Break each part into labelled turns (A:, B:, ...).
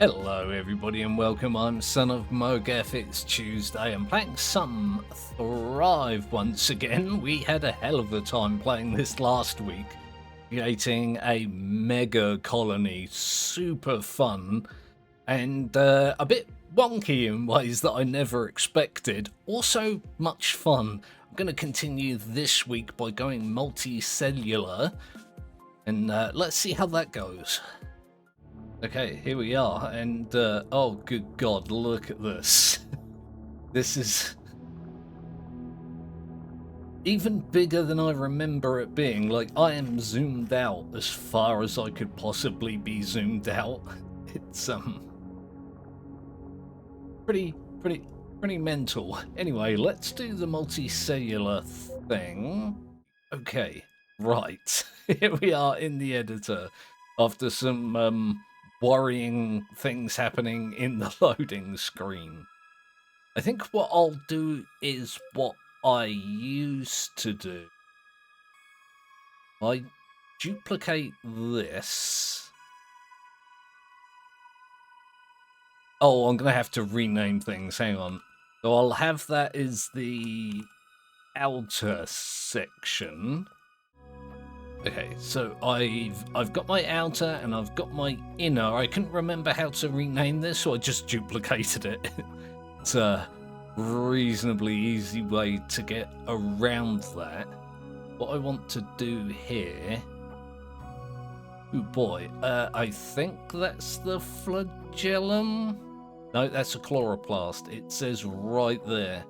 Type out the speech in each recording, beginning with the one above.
A: Hello everybody and welcome, I'm Son of Mowgef. It's Tuesday. I'm playing some Thrive once again. We had a hell of a time playing this last week, creating a mega colony. Super fun and a bit wonky in ways that I never expected. Also much fun. I'm going to continue this week by going multicellular and let's see how that goes. Okay, here we are, and oh good god, look at this. This is even bigger than I remember it being. Like, I am zoomed out as far as I could possibly be zoomed out. It's pretty mental. Anyway, let's do the multicellular thing. Okay, right. Here we are in the editor after some worrying things happening in the loading screen. I think what I'll do is what I used to do. I duplicate this. Oh, I'm going to have to rename things. Hang on. So I'll have that as the outer section. Okay, so I've got my outer and I've got my inner. I couldn't remember how to rename this, so I just duplicated it. It's a reasonably easy way to get around that. What I want to do here... Oh boy, I think that's the flagellum? No, that's a chloroplast. It says right there.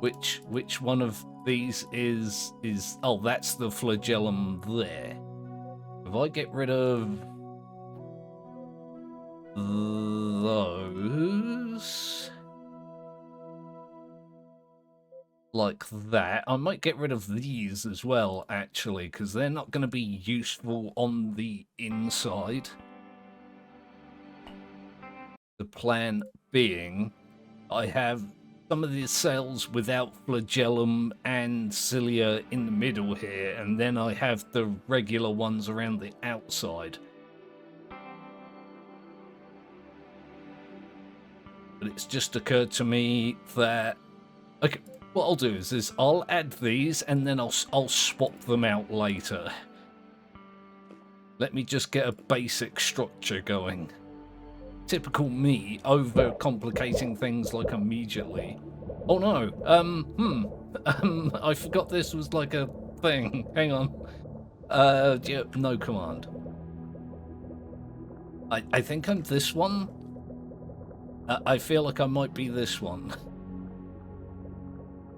A: Which one of these is oh, that's the flagellum there. If I get rid of those like that, I might get rid of these as well, actually, because they're not going to be useful on the inside. The plan being, I have some of the cells without flagellum and cilia in the middle here, and then I have the regular ones around the outside. But it's just occurred to me that, okay, what I'll do is I'll add these and then I'll swap them out later. Let me just get a basic structure going. Typical me, over-complicating things like immediately. Oh no, I forgot this was like a thing. Hang on. Yeah, no command. I think I'm this one. I feel like I might be this one.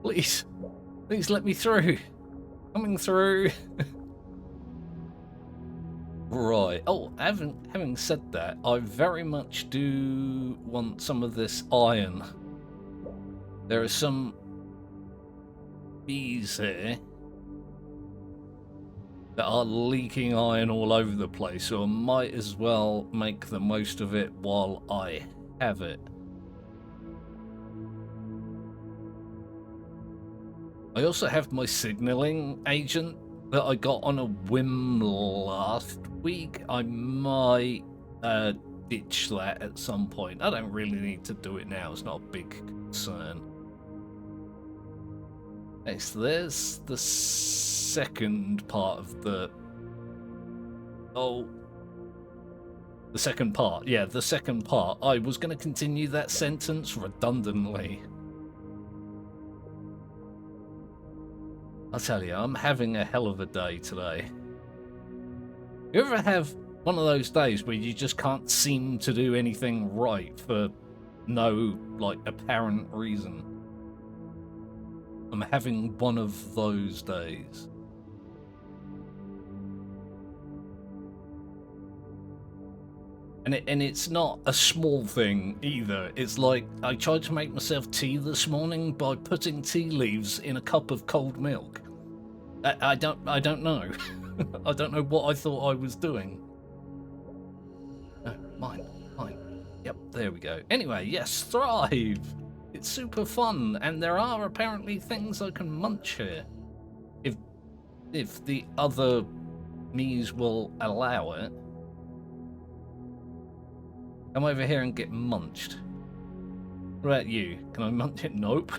A: Please let me through. Coming through. Right. Oh, having said that, I very much do want some of this iron. There are some bees here that are leaking iron all over the place, so I might as well make the most of it while I have it. I also have my signaling agent that I got on a whim last week. I might ditch that at some point. I don't really need to do it now. It's not a big concern. Okay, so there's the second part of the... Oh. The second part. Yeah, the second part. I was going to continue that sentence redundantly. I'll tell you, I'm having a hell of a day today. You ever have one of those days where you just can't seem to do anything right for no, like, apparent reason? I'm having one of those days. And it's not a small thing either. It's like I tried to make myself tea this morning by putting tea leaves in a cup of cold milk. I don't know. I don't know what I thought I was doing. No, mine. Yep, there we go. Anyway, yes, Thrive. It's super fun, and there are apparently things I can munch here, if the other me's will allow it. Come over here and get munched. What about you? Can I munch it? Nope.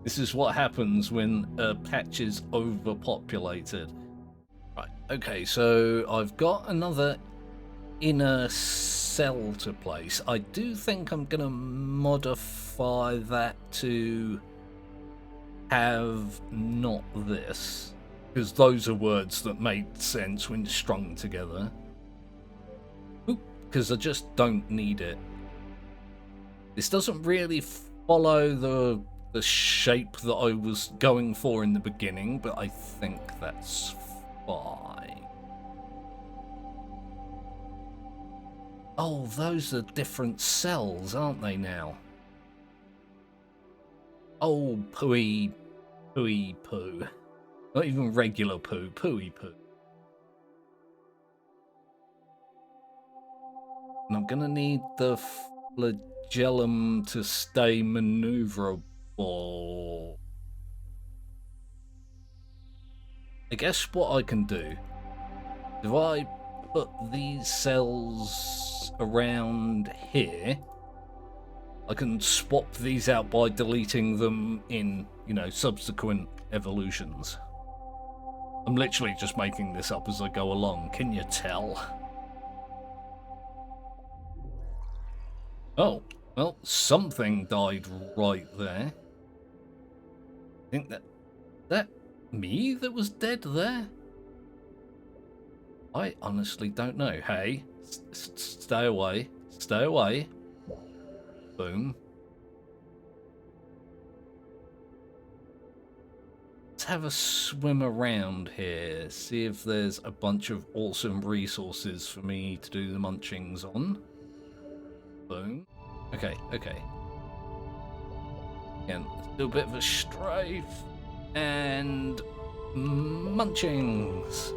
A: This is what happens when a patch is overpopulated. Right, okay, so I've got another inner cell to place. I do think I'm going to modify that to have not this, because those are words that made sense when strung together. Because I just don't need it. This doesn't really follow the shape that I was going for in the beginning, but I think that's fine. Oh, those are different cells, aren't they now? Oh, pooey poo. Not even regular poo, pooey poo. And I'm gonna need the flagellum to stay maneuverable. I guess what I can do, if I put these cells around here, I can swap these out by deleting them in, you know, subsequent evolutions. I'm literally just making this up as I go along, can you tell? Oh, well, something died right there. I think that me that was dead there? I honestly don't know. Hey, stay away. Stay away. Boom. Let's have a swim around here. See if there's a bunch of awesome resources for me to do the munchings on. Boom. Okay, okay. Again, let's do a bit of a strafe. And munchings.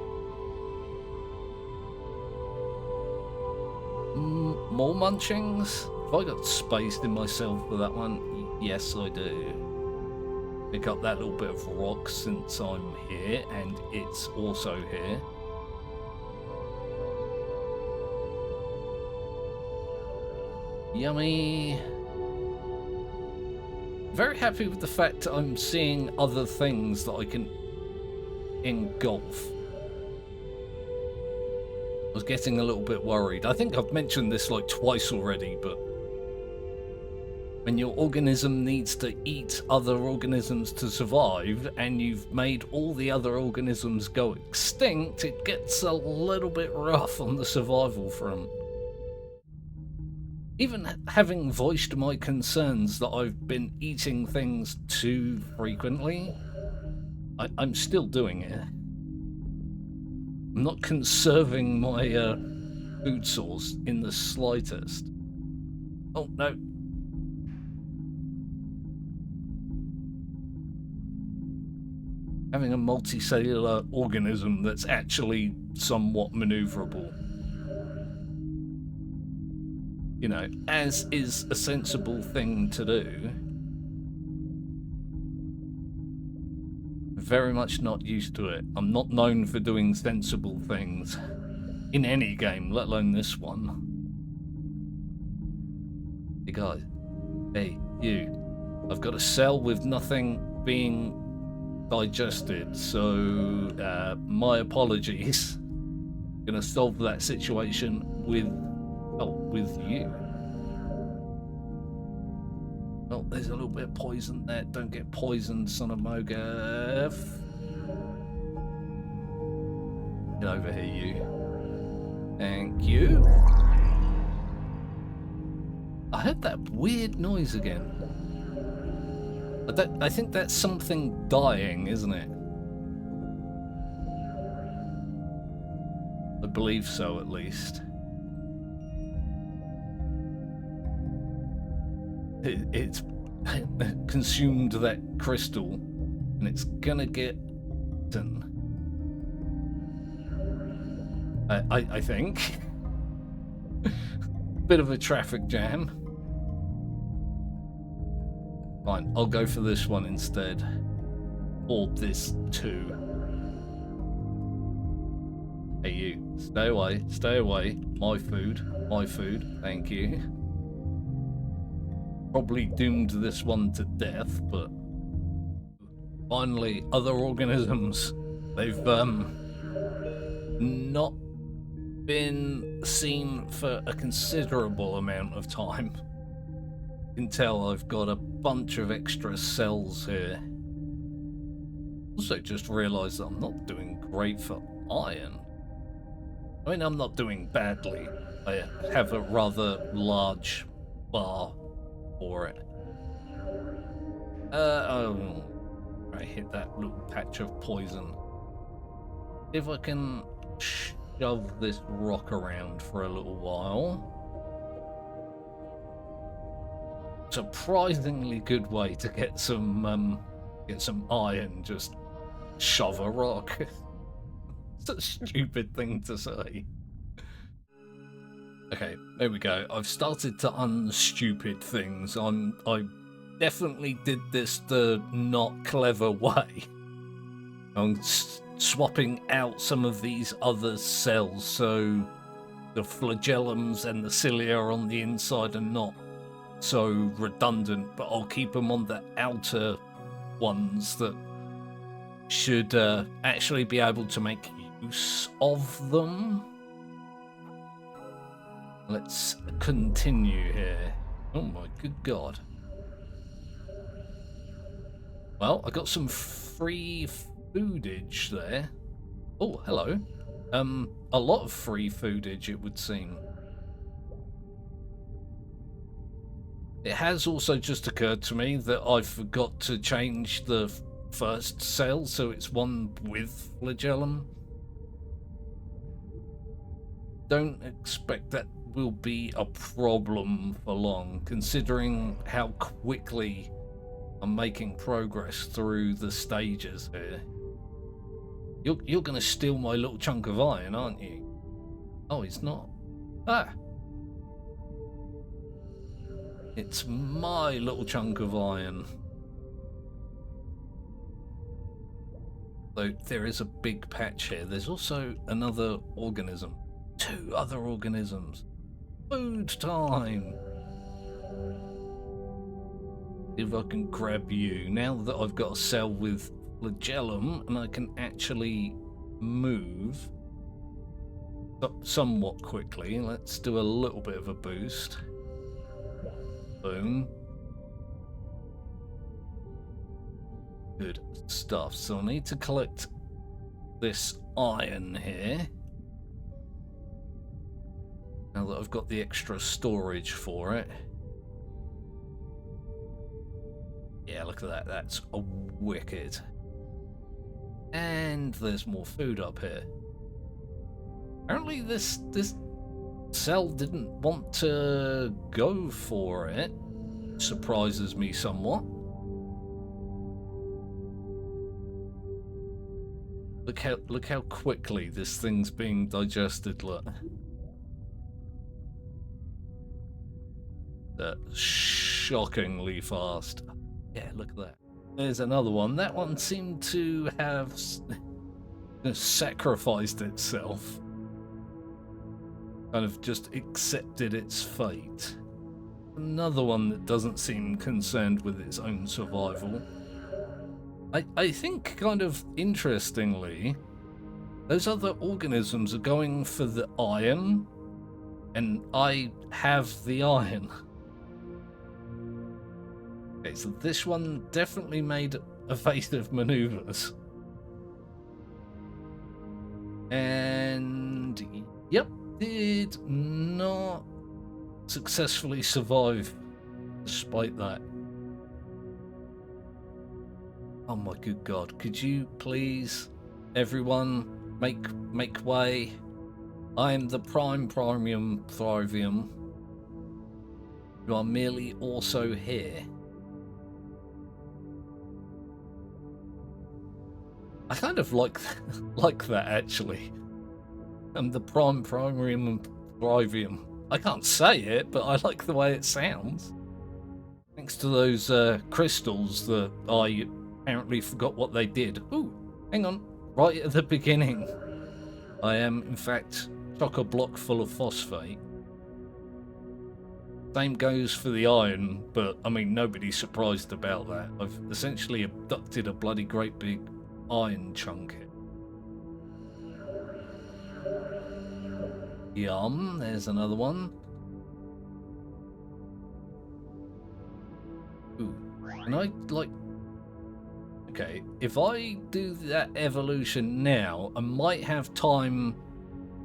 A: More munchings? Have I got space in myself for that one? Yes, I do. Pick up that little bit of rock since I'm here, and it's also here. Yummy. Very happy with the fact that I'm seeing other things that I can engulf. I was getting a little bit worried. I think I've mentioned this like twice already, but when your organism needs to eat other organisms to survive, and you've made all the other organisms go extinct, it gets a little bit rough on the survival front. Even having voiced my concerns that I've been eating things too frequently, I'm still doing it. I'm not conserving my food source in the slightest. Oh, no. Having a multicellular organism that's actually somewhat maneuverable, you know, as is a sensible thing to do. Very much not used to it. I'm not known for doing sensible things in any game, let alone this one. Hey guys, hey you, I've got a cell with nothing being digested, so my apologies. Gonna solve that situation with you. Oh, there's a little bit of poison there. Don't get poisoned, son of Mowgef. Get over here, you. Thank you. I heard that weird noise again. I think that's something dying, isn't it? I believe so, at least. It's consumed that crystal, and it's gonna get eaten. I think. Bit of a traffic jam. Fine, I'll go for this one instead. Or this too. Hey you. Stay away, stay away. My food, thank you. Probably doomed this one to death, but finally, other organisms. They've not been seen for a considerable amount of time. You can tell I've got a bunch of extra cells here. Also just realised that I'm not doing great for iron. I mean, I'm not doing badly. I have a rather large bar for it. Oh, I hit that little patch of poison. If I can shove this rock around for a little while. Surprisingly good way to get some iron. Just shove a rock. It's a stupid thing to say. Okay, there we go. I've started to unstupid things. I definitely did this the not clever way. I'm swapping out some of these other cells so the flagellums and the cilia on the inside are not so redundant, but I'll keep them on the outer ones that should actually be able to make use of them. Let's continue here. Oh my good god. Well, I got some free foodage there. Oh, hello. A lot of free foodage, it would seem. It has also just occurred to me that I forgot to change the first cell, so it's one with flagellum. Don't expect that will be a problem for long, considering how quickly I'm making progress through the stages here. You're going to steal my little chunk of iron, aren't you? Oh, he's not. Ah! It's my little chunk of iron. Though there is a big patch here. There's also another organism. 2 other organisms. Food time! See if I can grab you. Now that I've got a cell with flagellum and I can actually move somewhat quickly, let's do a little bit of a boost. Boom. Good stuff. So I need to collect this iron here. Now that I've got the extra storage for it. Yeah, look at that. That's a wicked. And there's more food up here. Apparently this cell didn't want to go for it. Surprises me somewhat. Look how quickly this thing's being digested, look. That's shockingly fast. Yeah, look at that. There's another one. That one seemed to have sacrificed itself. Kind of just accepted its fate. Another one that doesn't seem concerned with its own survival. I think, kind of interestingly, those other organisms are going for the iron, and I have the iron. Okay, so this one definitely made evasive maneuvers. And yep, did not successfully survive despite that. Oh my good god, could you please, everyone, make way? I am the Primium Thrivium. You are merely also here. I kind of like that actually. I'm the Primium Thrivium. I can't say it, but I like the way it sounds. Thanks to those crystals that I apparently forgot what they did. Ooh, hang on. Right at the beginning. I am, in fact, chock-a-block full of phosphate. Same goes for the iron, but, I mean, nobody's surprised about that. I've essentially abducted a bloody great big iron chunk here. Yum, there's another one. Ooh, can I, like... Okay, if I do that evolution now, I might have time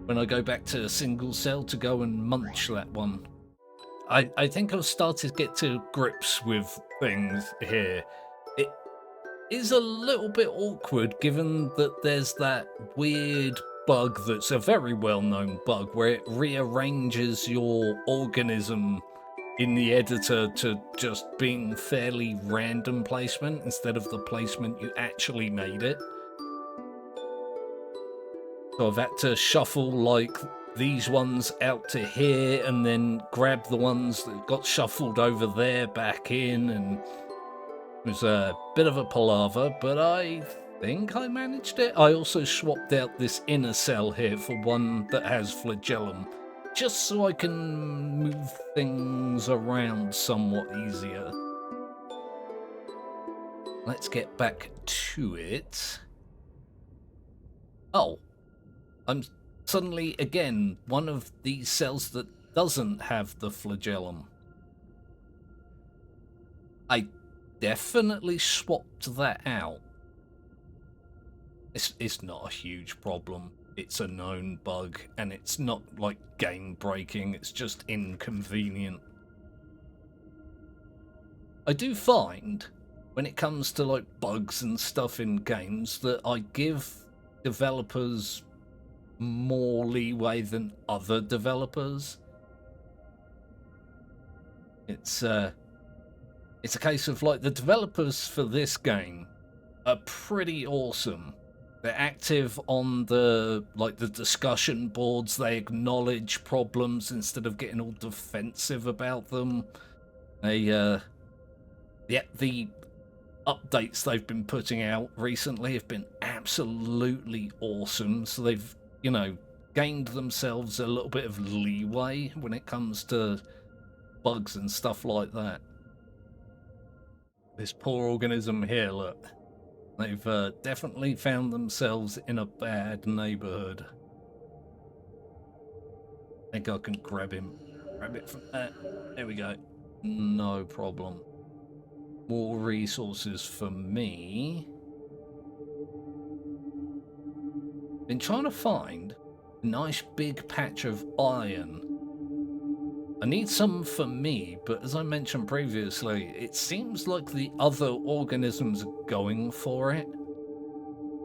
A: when I go back to a single cell to go and munch that one. I think I've started to get to grips with things here. It is a little bit awkward given that there's that weird bug that's a very well-known bug where it rearranges your organism in the editor to just being fairly random placement instead of the placement you actually made it. So I've had to shuffle like these ones out to here and then grab the ones that got shuffled over there back in, and it was a bit of a palaver, but I think I managed it. I also swapped out this inner cell here for one that has flagellum, just so I can move things around somewhat easier. Let's get back to it. Oh, I'm suddenly, again, one of these cells that doesn't have the flagellum. I definitely swapped that out. It's not a huge problem. It's a known bug, and it's not, like, game-breaking. It's just inconvenient. I do find, when it comes to, like, bugs and stuff in games, that I give developers more leeway than other developers. It's a case of, like, the developers for this game are pretty awesome. They're active on the discussion boards. They acknowledge problems instead of getting all defensive about them. The updates they've been putting out recently have been absolutely awesome. So they've, gained themselves a little bit of leeway when it comes to bugs and stuff like that. This poor organism here, look. They've definitely found themselves in a bad neighborhood. I think I can grab him. Grab it from there. There we go. No problem. More resources for me. Been trying to find a nice big patch of iron. I need some for me, but as I mentioned previously, it seems like the other organisms are going for it.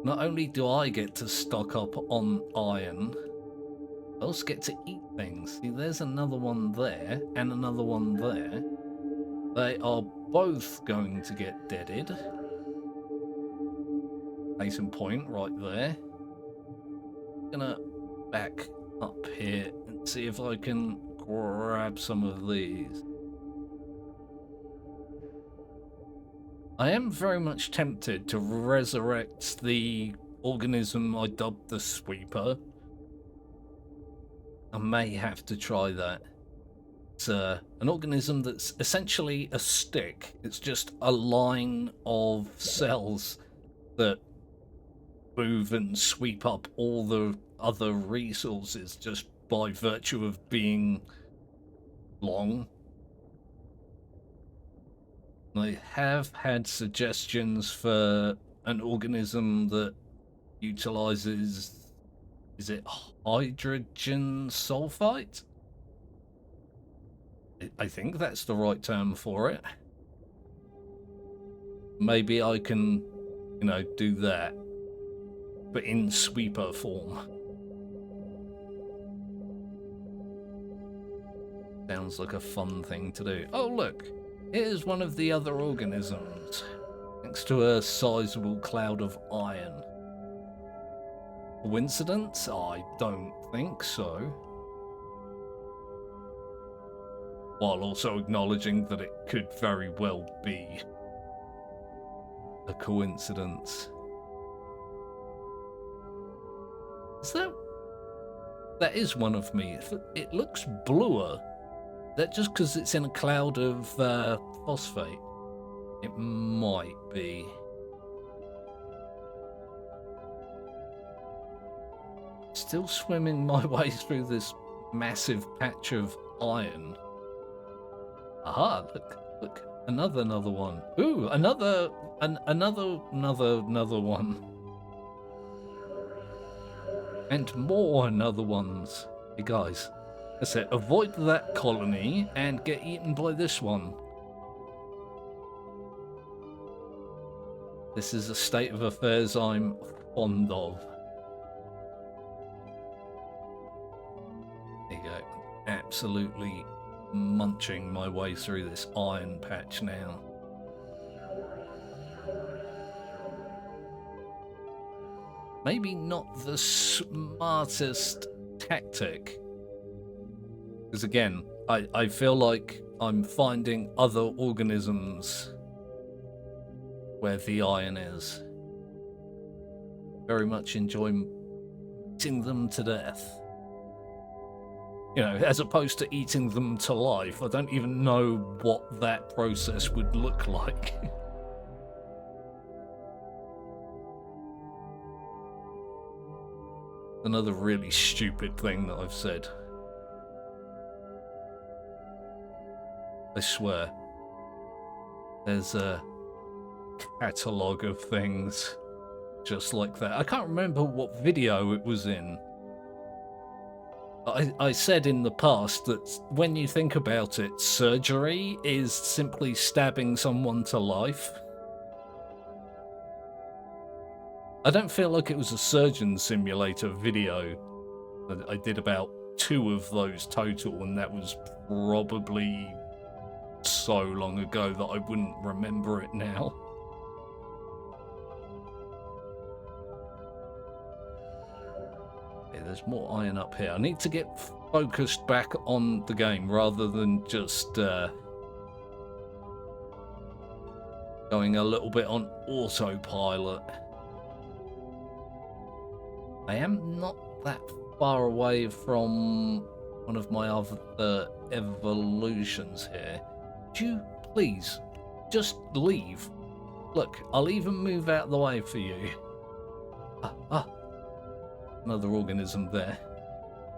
A: Not only do I get to stock up on iron, I also get to eat things. See, there's another one there, and another one there. They are both going to get deaded. Case in point, right there. Gonna back up here and see if I can grab some of these. I am very much tempted to resurrect the organism I dubbed the Sweeper. I may have to try that. It's an organism that's essentially a stick. It's just a line of cells that move and sweep up all the other resources just by virtue of being long. I have had suggestions for an organism that utilizes, is it hydrogen sulfite? I think that's the right term for it. Maybe I can, do that, but in sweeper form. Sounds like a fun thing to do. Oh, look. Here's one of the other organisms, thanks to a sizable cloud of iron. Coincidence? I don't think so. While also acknowledging that it could very well be a coincidence. Is that That is one of me. It looks bluer. That just because it's in a cloud of phosphate? It might be. Still swimming my way through this massive patch of iron. Aha, look, another one. Ooh, another one. And more another ones. Hey guys, that's it. Avoid that colony and get eaten by this one. This is a state of affairs I'm fond of. There you go. Absolutely munching my way through this iron patch now. Maybe not the smartest tactic. Because again, I feel like I'm finding other organisms where the iron is. Very much enjoy eating them to death. You know, as opposed to eating them to life. I don't even know what that process would look like. Another really stupid thing that I've said. I swear. There's a catalogue of things just like that. I can't remember what video it was in. I said in the past that when you think about it, surgery is simply stabbing someone to life. I don't feel like it was a surgeon simulator video. I did about 2 of those total, and that was probably so long ago that I wouldn't remember it now. Okay, there's more iron up here. I need to get focused back on the game rather than just going a little bit on autopilot. I am not that far away from one of my other evolutions here. Would you please just leave? Look, I'll even move out of the way for you. Another organism there.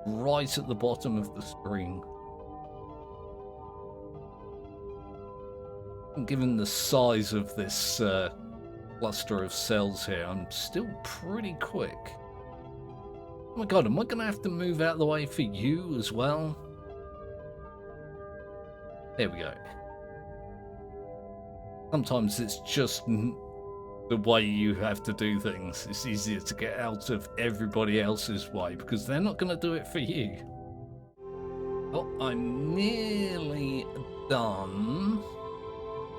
A: Right at the bottom of the screen. Given the size of this cluster of cells here, I'm still pretty quick. Oh my god, am I going to have to move out of the way for you as well? There we go. Sometimes it's just the way you have to do things. It's easier to get out of everybody else's way because they're not going to do it for you. Oh, I'm nearly done.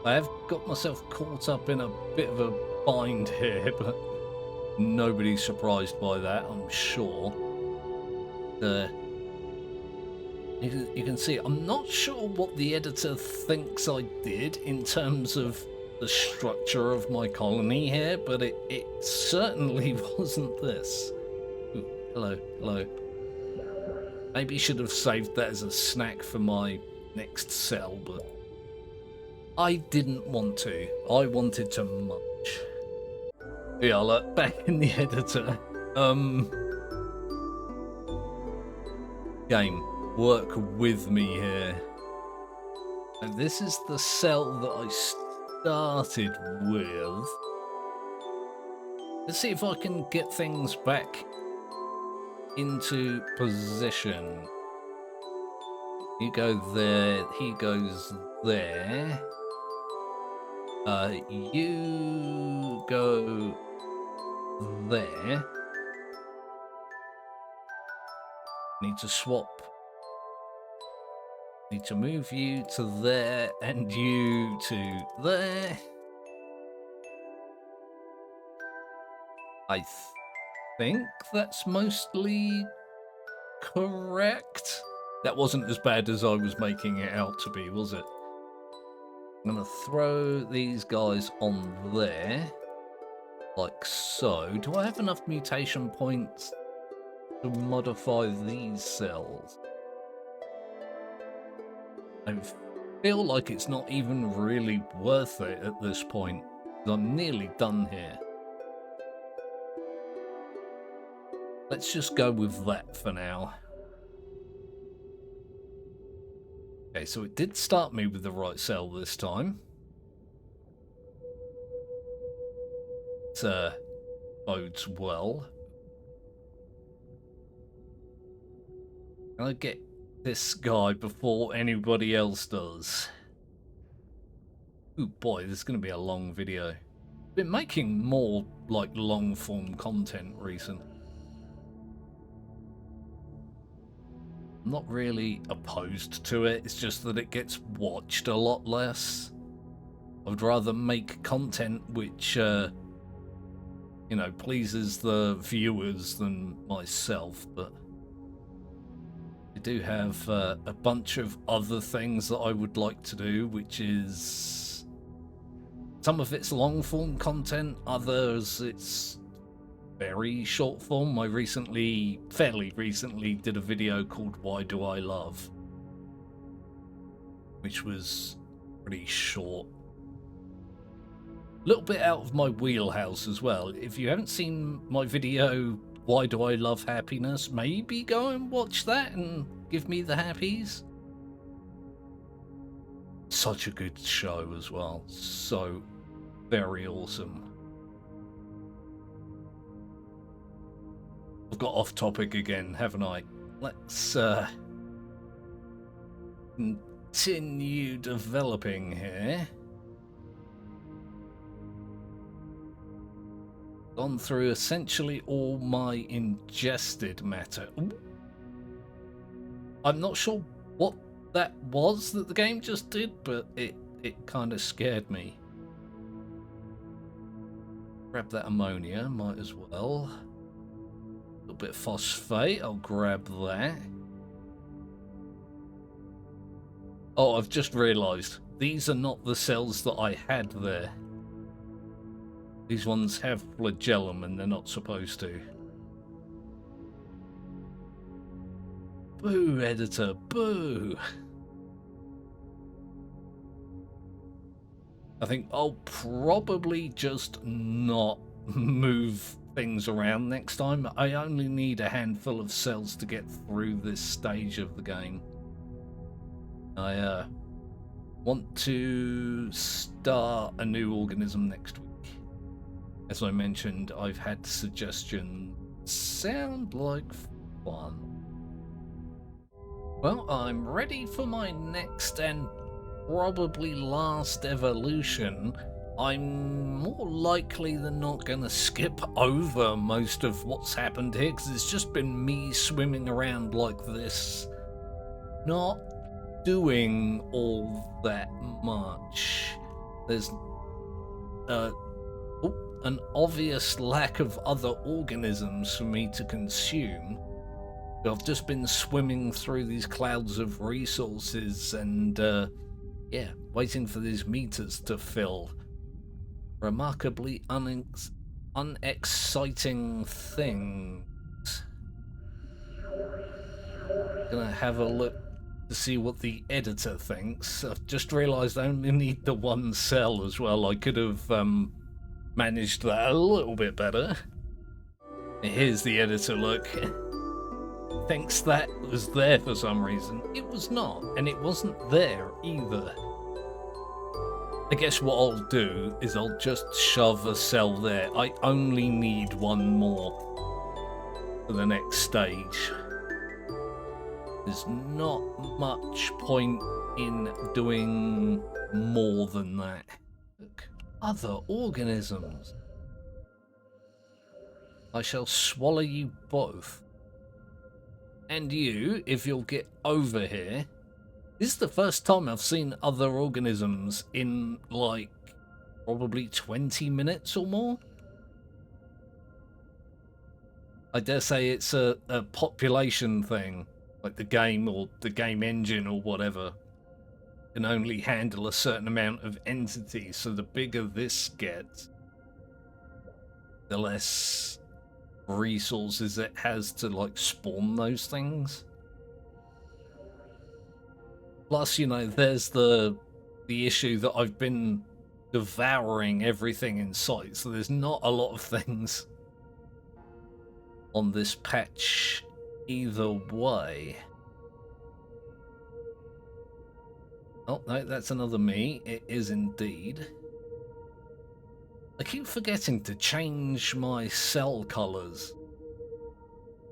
A: I have got myself caught up in a bit of a bind here, but nobody's surprised by that, I'm sure. You can see, I'm not sure what the editor thinks I did in terms of the structure of my colony here, but it certainly wasn't this. Ooh, hello. Maybe should have saved that as a snack for my next cell, but I didn't want to. I wanted to munch. Yeah, look, back in the editor. Game, work with me here. And this is the cell that I started with. Let's see if I can get things back into position. You go there, he goes there. You go there. Need to swap. Need to move you to there and you to there. I think that's mostly correct. That wasn't as bad as I was making it out to be, was it? I'm going to throw these guys on there, like so. Do I have enough mutation points to modify these cells. I feel like it's not even really worth it at this point. I'm nearly done here. Let's just go with that for now. Okay, so it did start me with the right cell this time. It bodes well. Can I get this guy before anybody else does? Ooh boy, this is going to be a long video. Been making more like long form content recently. I'm not really opposed to it, it's just that it gets watched a lot less. I would rather make content which, you know, pleases the viewers than myself, but I do have a bunch of other things that I would like to do, which is some of it's long form content, others it's very short form. I fairly recently did a video called Why Do I Love, which was pretty short. A little bit out of my wheelhouse as well. If you haven't seen my video Why Do I Love Happiness, maybe go and watch that and give me the happies. Such a good show as well. So very awesome. I've got off topic again, haven't I? Let's continue developing here. Gone through essentially all my ingested matter. Ooh. I'm not sure what that was that the game just did, but it kind of scared me. Grab that ammonia, might as well. A little bit of phosphate, I'll grab that. Oh, I've just realised these are not the cells that I had there. These ones have flagellum and they're not supposed to. Boo, editor, boo! I think I'll probably just not move things around next time. I only need a handful of cells to get through this stage of the game. I want to start a new organism next week. As I mentioned, I've had suggestions. Sound like fun. Well, I'm ready for my next and probably last evolution. I'm more likely than not going to skip over most of what's happened here, because it's just been me swimming around like this, not doing all that much. There's an obvious lack of other organisms for me to consume. I've just been swimming through these clouds of resources and, yeah, waiting for these meters to fill. Remarkably unexciting things. Gonna have a look to see what the editor thinks. I've just realised I only need the one cell as well. I could have managed that a little bit better. Here's the editor look. Thinks that was there for some reason. It was not, and it wasn't there either. I guess what I'll do is I'll just shove a cell there. I only need one more for the next stage. There's not much point in doing more than that. Look, other organisms. I shall swallow you both. And you, if you'll get over here. This is the first time I've seen other organisms in, like, probably 20 minutes or more. I dare say it's a population thing, like the game or the game engine or whatever can only handle a certain amount of entities, so the bigger this gets, the less resources it has to like spawn those things. Plus, you know, there's the issue that I've been devouring everything in sight, so there's not a lot of things on this patch either way. Oh, no, that's another me. It is indeed. I keep forgetting to change my cell colors.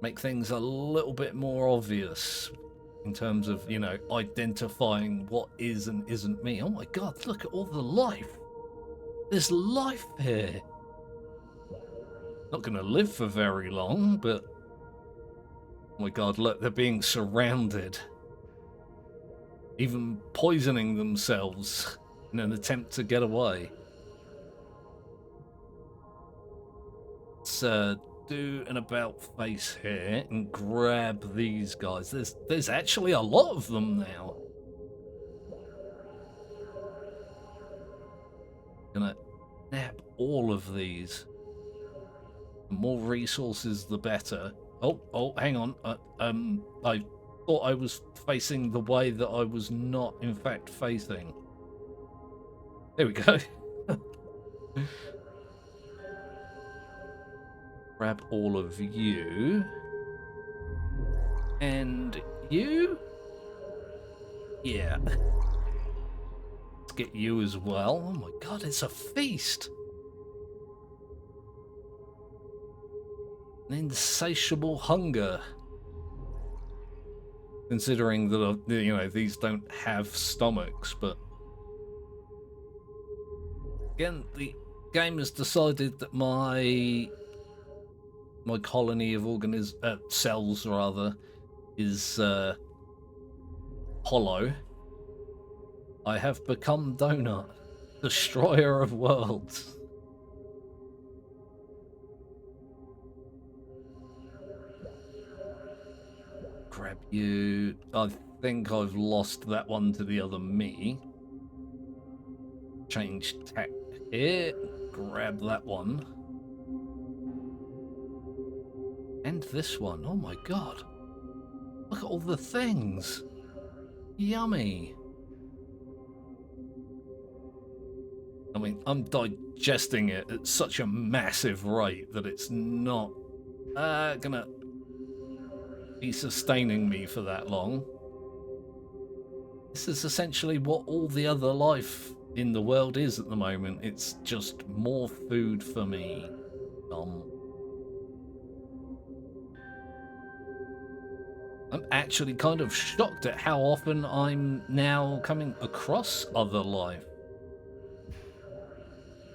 A: Make things a little bit more obvious in terms of, you know, identifying what is and isn't me. Oh my god, look at all the life. There's life here. Not gonna live for very long, but oh my god, look, they're being surrounded. Even poisoning themselves in an attempt to get away. Let's do an about face here and grab these guys. There's actually a lot of them now. Gonna nab all of these. The more resources, the better. Oh, hang on. I thought I was facing the way that I was not, in fact, facing. There we go. Grab all of you. And you? Yeah. Let's get you as well. Oh my god, it's a feast. An insatiable hunger. Considering that, you know, these don't have stomachs, but again, the game has decided that my colony of cells rather is hollow. I have become Donut, destroyer of worlds. Grab you. I think I've lost that one to the other me. Change tack here. Grab that one. And this one. Oh my god. Look at all the things. Yummy. I mean, I'm digesting it at such a massive rate that it's not gonna be sustaining me for that long. This is essentially what all the other life in the world is at the moment. It's just more food for me. I'm actually kind of shocked at how often I'm now coming across other life.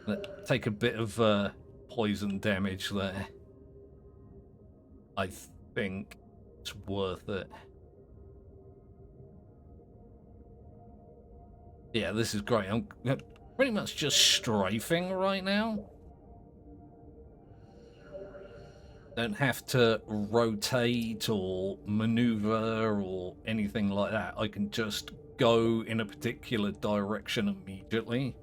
A: Let's take a bit of poison damage there. I think it's worth it. Yeah, this is great. I'm pretty much just strafing right now. Don't have to rotate or maneuver or anything like that. I can just go in a particular direction immediately.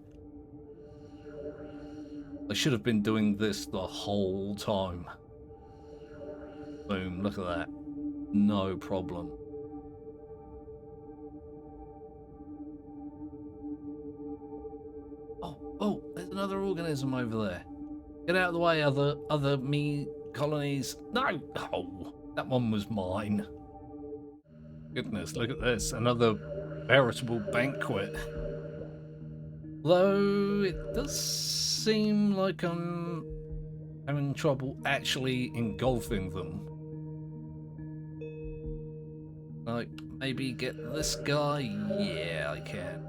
A: I should have been doing this the whole time. Boom, look at that. No problem. Oh, there's another organism over there. Get out of the way, other me colonies. No! Oh, that one was mine. Goodness, look at this. Another veritable banquet. Though it does seem like I'm having trouble actually engulfing them. Like, maybe get this guy? Yeah, I can.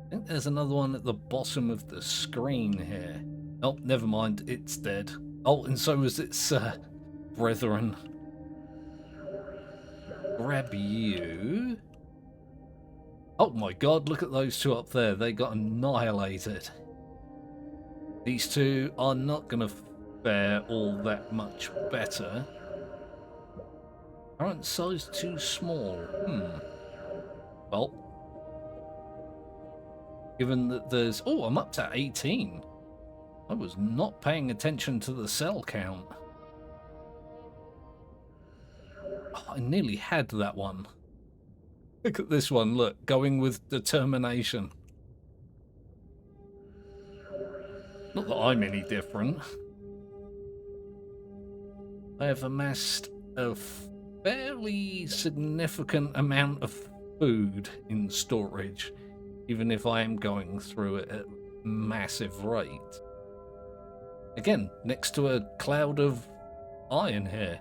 A: I think there's another one at the bottom of the screen here. Oh, never mind, it's dead. Oh, and so is its brethren. Grab you. Oh my god, look at those two up there. They got annihilated. These two are not going to fare all that much better. Aren't size too small? Well, given that there's... Oh, I'm up to 18. I was not paying attention to the cell count. Oh, I nearly had that one. Look at this one, look, going with determination. Not that I'm any different. I have amassed a fairly significant amount of food in storage, even if I am going through it at a massive rate. Again, next to a cloud of iron here.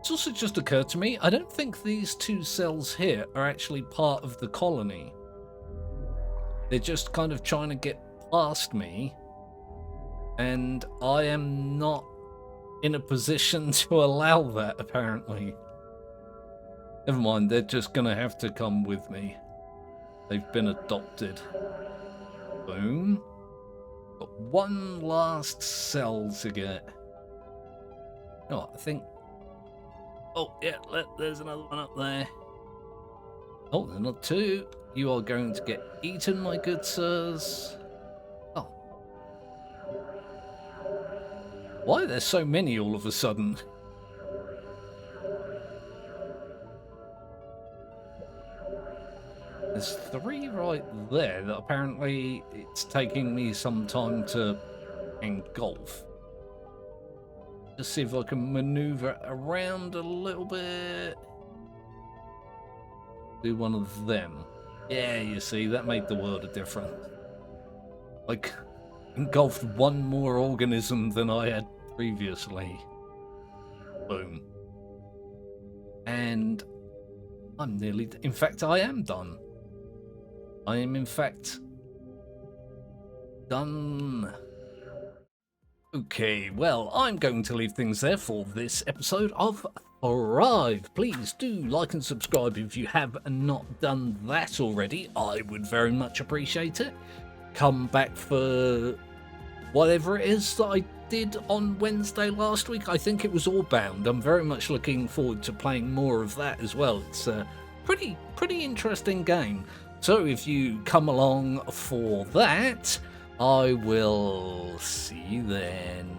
A: It's also just occurred to me, I don't think these 2 cells here are actually part of the colony. They're just kind of trying to get past me, and I am not in a position to allow that, apparently. Never mind, they're just gonna have to come with me. They've been adopted. Boom. Got one last cell to get. Oh, I think... Oh, yeah, there's another one up there. Oh, there's not 2. You are going to get eaten, my good sirs. Oh. Why are there so many all of a sudden? There's 3 right there that apparently it's taking me some time to engulf. Just see if I can maneuver around a little bit. Do one of them. Yeah, you see, that made the world of difference. Like, engulfed one more organism than I had previously. Boom. And I'm nearly... In fact, I am done. I am, in fact, done. Okay, well, I'm going to leave things there for this episode of Thrive. Please do like and subscribe if you have not done that already. I would very much appreciate it. Come back for whatever it is that I did on Wednesday last week. I think it was Allbound. I'm very much looking forward to playing more of that as well. It's a pretty interesting game. So if you come along for that, I will see you then.